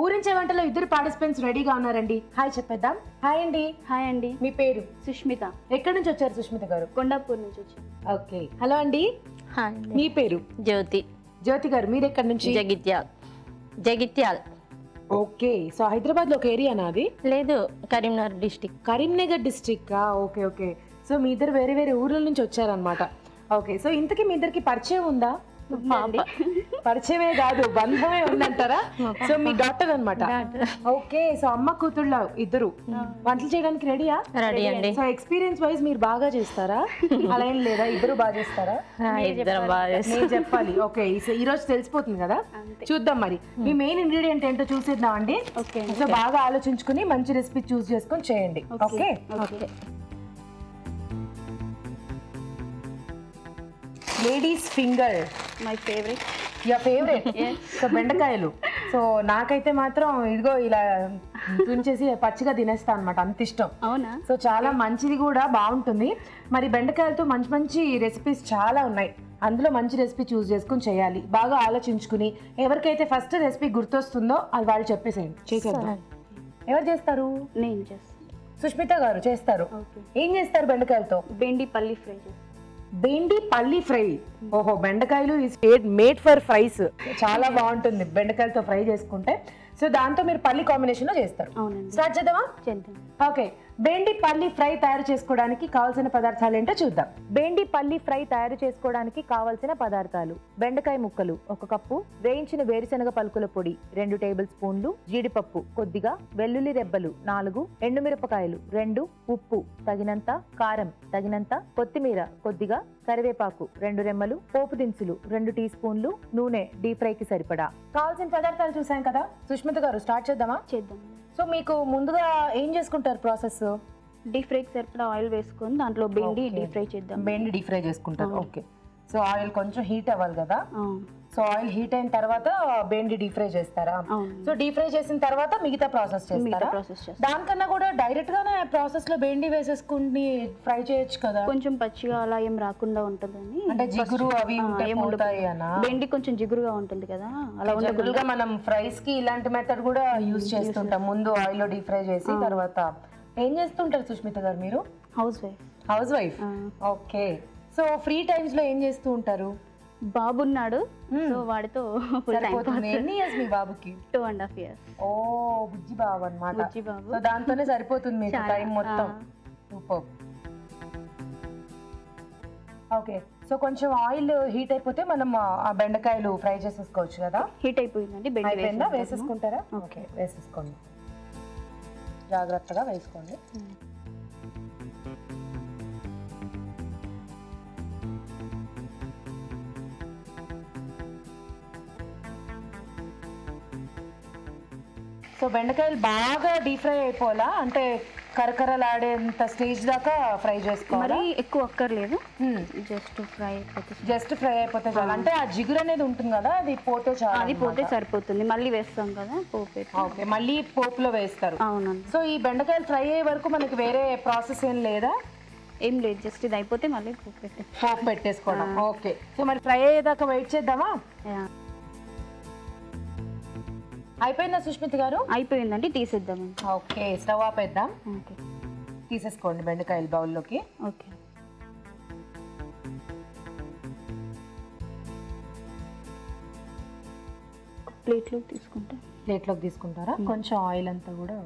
ఊరించే వంటలో ఇద్దరు పార్టిసిపెంట్స్ రెడీగా ఉన్నారండి. హాయ్ చెప్పేద్దాం. హాయ్ అండి. హాయ్ అండి. మీ పేరు? సుష్మిత. ఎక్కడి నుంచి వచ్చారు సుష్మిత గారు? కొండాపూర్ నుంచి వచ్చాను. ఓకే. హలో అండి. హాయ్ మీ పేరు? జ్యోతి. జ్యోతి గారు మీరు ఎక్కడి నుంచి? జగిత్యాల్. ఓకే. సో హైదరాబాద్ లో ఒక ఏరియానా అది? లేదు, Karimnagar district. Karimnagar district. Okay okay. So మీ ఇద్దరు వేరే వేరే ఊర్ల నుంచి వచ్చారనమాట. ఓకే. సో ఇంతకీ మీ ఇద్దరికి పరిచయం ఉందా? పరిచయమే కాదు, బంధమే ఉందంటారా? సో మీ డాక్టర్ అనమాట. ఓకే. సో అమ్మ కూతుళ్ళ ఇద్దరు వంటలు చేయడానికి రెడీయా? రెడీ అండి. సో ఎక్స్పీరియన్స్ వైజ్ మీరు బాగా చేస్తారా? అలా ఏం లేదా? ఇద్దరు బాగా చేస్తారా? ఇద్దరం బాగా నేను చెప్పాలి. ఓకే. ఈ రోజు తెలిసిపోతుంది కదా, చూద్దాం. మరి మీ మెయిన్ ఇంగ్రీడియంట్ ఏంటో చూసేద్దాం అండి. సో బాగా ఆలోచించుకుని మంచి రెసిపీ చూస్ చేసుకొని చేయండి. Okay. Okay. Ladies finger my favourite. Your favourite. So బెండకాయలు. సో నాకైతే మాత్రం ఇదిగో ఇలా తుంచేసి పచ్చిగా తినేస్తా అనమాట, అంత ఇష్టం. అవునా? సో చాలా మంచిది కూడా, బాగుంటుంది. మరి బెండకాయలతో మంచి మంచి రెసిపీస్ చాలా ఉన్నాయి. అందులో మంచి రెసిపీ చూస్ చేసుకుని చేయాలి. బాగా ఆలోచించుకుని ఎవరికైతే ఫస్ట్ రెసిపీ గుర్తొస్తుందో అది వాళ్ళు చెప్పేసేయండి, చేసేద్దాం. ఎవరు చేస్తారు? నేను చేస్తాను. సుష్మిత గారు చేస్తారు. ఏం చేస్తారు బెండకాయలతో? బెండి పల్లి ఫ్రై చేస్తాను. బెండి పల్లి ఫ్రై. ఓహో, బెండకాయలు ఇస్ మేడ్ ఫర్ ఫ్రైస్. చాలా బాగుంటుంది బెండకాయలతో ఫ్రై చేసుకుంటే. సో దాంతో మీరు పల్లి కాంబినేషన్ లో చేస్తారు. అవునండి. స్టార్ట్ చేద్దామా? చేద్దాం. ఓకే. బెండి పల్లి ఫ్రై తయారు చేసుకోవడానికి కావాల్సిన పదార్థాలు ఏంటో చూద్దాం. బెండి పల్లి ఫ్రై తయారు చేసుకోవడానికి కావాల్సిన పదార్థాలు: బెండకాయ ముక్కలు 1 కప్పు, వేయించిన వేరుశనగ పలుకుల పొడి 2 టేబుల్ స్పూన్లు, జీడిపప్పు కొద్దిగా, వెల్లుల్లి రెబ్బలు 4, ఎండుమిరపకాయలు 2, ఉప్పు తగినంత, కారం తగినంత, కొత్తిమీర కొద్దిగా, కరివేపాకు 2 రెమ్మలు, పోపు దినుసులు 2 టీ స్పూన్లు, నూనె డీప్ ఫ్రైకి సరిపడా. కావాల్సిన పదార్థాలు చూసాం కదా. సుష్మిత గారు స్టార్ట్ చేద్దామా? చేద్దాం. సో మీకు ముందుగా ఏం చేసుకుంటారు ప్రాసెస్? డీప్ ఫ్రైకి సరిపడా ఆయిల్ వేసుకొని దాంట్లో బెండి డీప్ ఫ్రై చేద్దాం. బెండి డీప్ ఫ్రై చేసుకుంటారు. ఓకే. సో ఆయిల్ కొంచెం హీట్ అవ్వాలి కదా. సో ఆయిల్ హీట్ అయిన తర్వాత బెండి డీప్ ఫ్రై చేస్తారా? సో డీప్ ఫ్రై చేసిన తర్వాత మిగతా ప్రాసెస్ చేస్తారా? దానికన్నా కూడా డైరెక్ట్ గానే ప్రాసెస్ లో బెండి వేసేసుకుని ఫ్రై చేయొచ్చు కదా. కొంచెం పచ్చిగా అలా ఏం రాకుండా ఉంటుందని. అంటే జిగురు అవి ఉంటాయి అనా? బెండి కొంచెం జిగురుగా ఉంటుంది కదా, అలా ఉండకుండా మనం ఫ్రైస్ కి ఇలాంటి మెథడ్ కూడా యూజ్ చేస్తుంటాం. ముందు ఆయిల్ లో డీప్ ఫ్రై చేసి తర్వాత ఏం చేస్తుంటారు సుష్మిత గారు మీరు? House wife. House wife. Okay. So free times లో ఏం చేస్తూ ఉంటారు? బాబున్నాడు, సో వాడితో సరిపోతుంది. ఎన్ని ఇయర్స్ మీ బాబుకి? 2.5 years. ఓ, బుజ్జి బాబు అన్నమాట. బుజ్జి బాబు. సో దాంతోనే సరిపోతుంది మీకు టైం మొత్తం. సూపర్. ఓకే. సో కొంచెం ఆయిల్ హీట్ అయిపోతే మనం ఆ బెండకాయలు ఫ్రై చేసేసుకోవచ్చు కదా. హీట్ అయిపోయిందండి. అయిపోయిందా? వేసేసుకుంటారా? ఓకే, వేసేసుకోండి. జాగ్రత్తగా వేసుకోండి. సో బెండకాయలు బాగా డీప్ ఫ్రై అయిపోవాలా? అంటే కరకరలాడేంత స్టేజ్ దాకా ఫ్రై చేసుకోవాలి. మరి ఎక్కువ అక్కర్లేదు, జస్ట్ ఫ్రై అయిపోతే. జస్ట్ ఫ్రై అయిపోతే చాలు. అంటే ఆ జిగురు అనేది ఉంటుంది కదా, అది పోతే చాలు. అది పోతే సరిపోతుంది. మళ్ళీ వేస్తాం కదా పోపు. ఓకే, మళ్ళీ పోపులో వేస్తారు. అవునండి. సో ఈ బెండకాయలు ఫ్రై అయ్యే వరకు మనకి వేరే ప్రాసెస్ ఏం లేదా? ఏం లేదు, జస్ట్ ఇది అయిపోతే మళ్ళీ పోపు పెట్టేసుకోవడం. ఓకే. సో మరి ఫ్రై అయ్యేదాకా వెయిట్ చేద్దామా? అయిపోయిందా సుష్మిత గారు? అయిపోయిందండి, తీసేద్దామండి. ఓకే, స్టవ్ ఆపేద్దాం. ఓకే, తీసేసుకోండి బెండకాయలు బౌల్లోకి. ఓకే. ప్లేట్లోకి తీసుకుంటా. ప్లేట్లోకి తీసుకుంటారా? కొంచెం ఆయిల్ అంతా కూడా.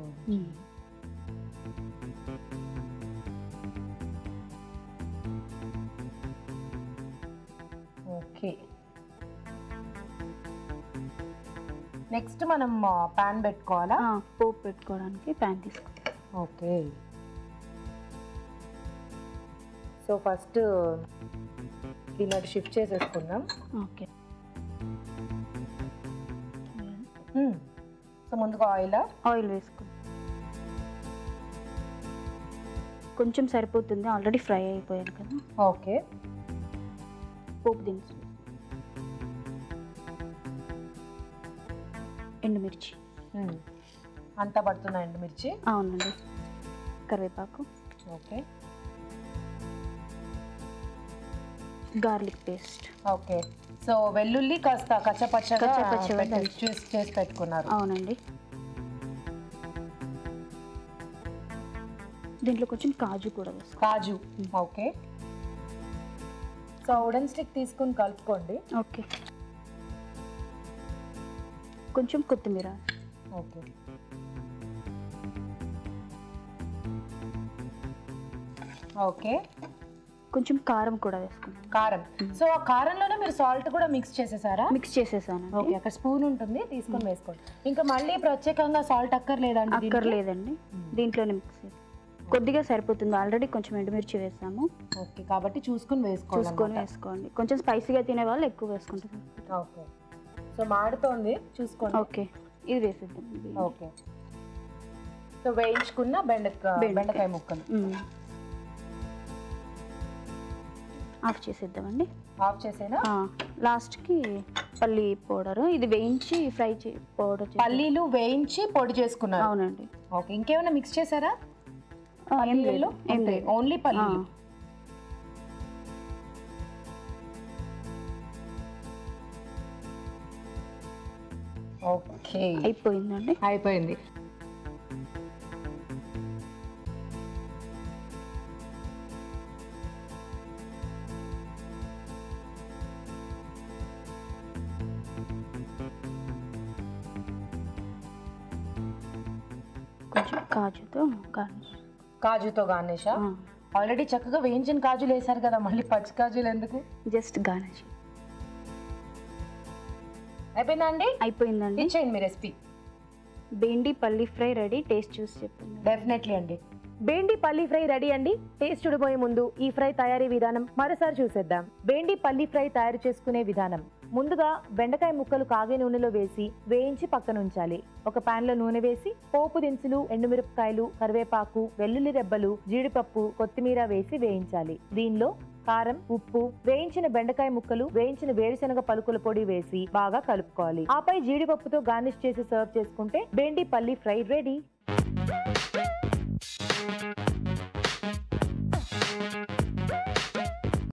ఓకే. నెక్స్ట్ మనం ప్యాన్ పెట్టుకోవాలా? పోపు పెట్టుకోవడానికి ప్యాన్ తీసుకుంటాం. ఓకే. సో ఫస్ట్ దీన్ని షిఫ్ట్ చేసేసుకుందాం. ఓకే. సో ముందుగా ఆయిల్ వేసుకుందాం. కొంచెం సరిపోతుంది, ఆల్రెడీ ఫ్రై అయిపోయాను కదా. ఓకే. పోపు దినుసులు, ఎండుమిర్చి అంతా పడుతున్నాయి. ఎండుమిర్చి. అవునండి. కరివేపాకు. Okay. Garlic paste. Okay, so వెల్లుల్లి కాస్త కచ్చపచ్చగా కచ్చపచ్చగా చేసి పెట్టుకున్నారు. అవునండి. దీంట్లో కొంచెం కాజు కూడా వేసుకో. కాజు, ఓకే. సో వుడెన్ స్టిక్ తీసుకుని కలుపుకోండి. ఓకే, కొంచెం కొత్తిమీర. Okay, okay. కొంచెం కారం కూడా వేసుకున్నాం. కారం, సో ఆ కారంలోనే మీరు సాల్ట్ కూడా మిక్స్ చేసేసారా? మిక్స్ చేసేసాను. ఓకే, అక్కడ స్పూన్ ఉంటుంది, తీసుకొని వేసుకోండి. ఇంకా మళ్ళీ ప్రత్యేకంగా సాల్ట్ అక్కర్లేదండి? అక్కర్లేదండి, దీంట్లోనే మిక్స్ చేసి కొద్దిగా సరిపోతుంది. ఆల్రెడీ కొంచెం ఎండుమిర్చి వేసాము. ఓకే, కాబట్టి చూసుకొని వేసుకోండి. కొంచెం స్పైసీగా తినే వాళ్ళు ఎక్కువ వేసుకుంటారు. ఓకే, సో మాడుతోంది, చూసుకోండి. ఓకే, ఇది వేసేద్దాం. ఓకే, సో వేయించుకున్న బెండకాయ ముక్కలు ఆఫ్ చేసేద్దామండి. ఆఫ్ చేసేనా? లాస్ట్కి పల్లి పౌడర్, ఇది వేయించి ఫ్రై పౌడర్. పల్లీలు వేయించి పొడి చేసుకున్నారు? అవునండి. ఓకే, ఇంకేమైనా మిక్స్ చేశారా? ఏం లేదు, ఓన్లీ పల్లీలు. ఓకే, అయిపోయిందండి. అయిపోయింది. కొంచెం కాజుతో గార్నిషా? ఆల్రెడీ చక్కగా వేయించిన కాజులు వేసారు కదా, మళ్ళీ పచ్చి కాజులు ఎందుకు? Just garnish. అయిపోయిందండి? అయిపోయిందండి. ఇచ్చేయండి మీ రెసిపీ. బెండి పల్లి ఫ్రై రెడీ. టేస్ట్ చూసి చెప్పండి. డెఫినెట్లీ అండి. బెండి పల్లి ఫ్రై రెడీ అండి. టేస్ట్ చూడబోయే ముందు ఈ ఫ్రై తయారీ విధానం మరోసారి చూసేద్దాం. బెండి పల్లి ఫ్రై తయారు చేసుకునే విధానం: ముందుగా బెండకాయ ముక్కలు కాగే నూనెలో వేసి వేయించి పక్కన ఉంచాలి. ఒక పాన్ లో నూనె వేసి పోపు దినుసులు, ఎండుమిరపకాయలు, కరివేపాకు, వెల్లుల్లి రెబ్బలు, జీడిపప్పు, కొత్తిమీర వేసి వేయించాలి. దీనిలో కారం, ఉప్పు, వేయించిన బెండకాయ ముక్కలు, వేయించిన వేరుశనగ పలుకుల పొడి వేసి బాగా కలుపుకోవాలి. ఆపై జీడిపప్పుతో గార్నిష్ చేసి సర్వ్ చేసుకుంటే బెండి పల్లి ఫ్రై రెడీ.